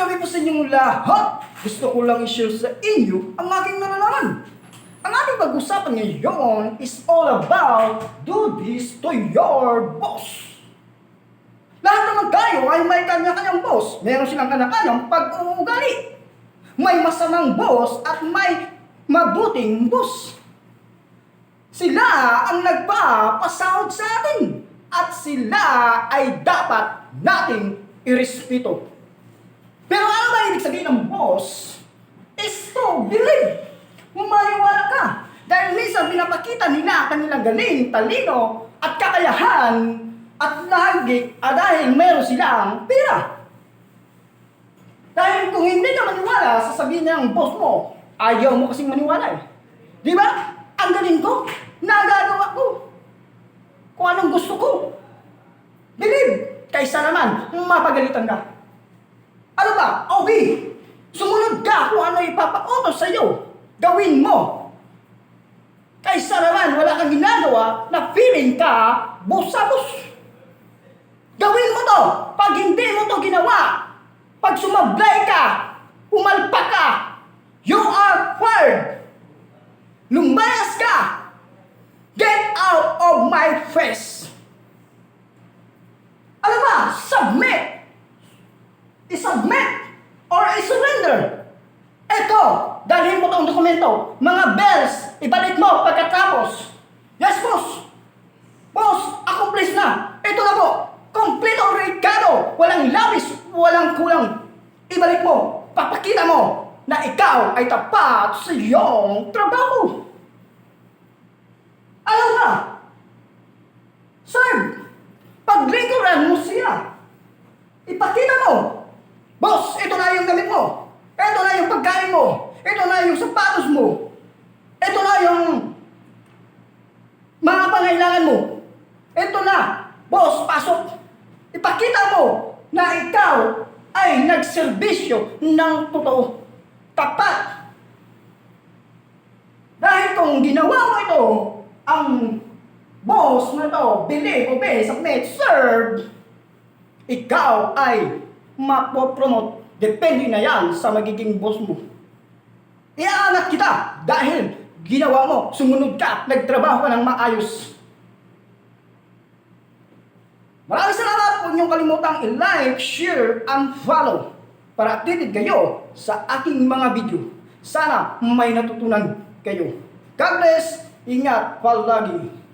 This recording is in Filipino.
gabi po sa inyong lahat. Gusto ko lang i-share sa inyo ang aking nalalaman. Ang ating pag-usapan ngayon is all about do this to your boss. Lahat naman tayo ay may kanya-kanyang boss. Meron silang kanya-kanyang pag-uugali. May masamang boss at may mabuting boss. Sila ang nagpapasahod sa atin. At sila ay dapat nating irespeto. Pero ano ba ibig sabihin ng boss? Is to believe. Maniwala ka. Dahil minsan pinapakita nila kanilang galing, talino, at kakayahan, at lagi, dahil meron silang pera. Dahil kung hindi ka maniwala, sasabihin niya ng boss mo, ayaw mo kasing maniwala eh. Di ba? Ang galing ko, nagagawa ko. Kung anong gusto ko. Believe. Kaysa naman, mapagalitan ka. Ano ba? OB, sumunod ka kung ano ipapautos sa iyo. Gawin mo. Kaysa naman, wala kang ginagawa na feeling ka boss-a-boss. Gawin mo to. Pag hindi mo to ginawa, pag sumablay ka, umalpa ka, you are fired. Lumayas ka. Get out of my face. Ano ba? Submit. I-submit or i-surrender. Eto, dalhin mo tong dokumento. Mga bells, ibalik mo pagkatapos. Yes, boss. Boss, accomplish na. Ito na po. Complete or regalo. Walang labis, walang kulang. Ibalik mo. Papakita mo na ikaw ay tapat sa iyong trabaho. Alam nga, sir, paglingkuran mo siya. Ipakita mo. Boss, ito na yung gamit mo. Ito na yung pagkain mo. Ito na yung sapatos mo. Ito na yung mga pangailangan mo. Ito na. Boss, pasok. Ipakita mo na ikaw ay nagserbisyo ng totoo. Tapat. Dahil kung ginawa mo ito, ang boss na to, believe, obey, submit, serve, ikaw ay mapopromote. Depende na yan sa magiging boss mo. Iaangat kita dahil ginawa mo, sumunod ka, nagtrabaho ka ng maayos. Maraming salamat. Huwag niyong kalimutang i-like, share, and follow para updated kayo sa aking mga video. Sana may natutunan kayo. God bless. Ingat palagi.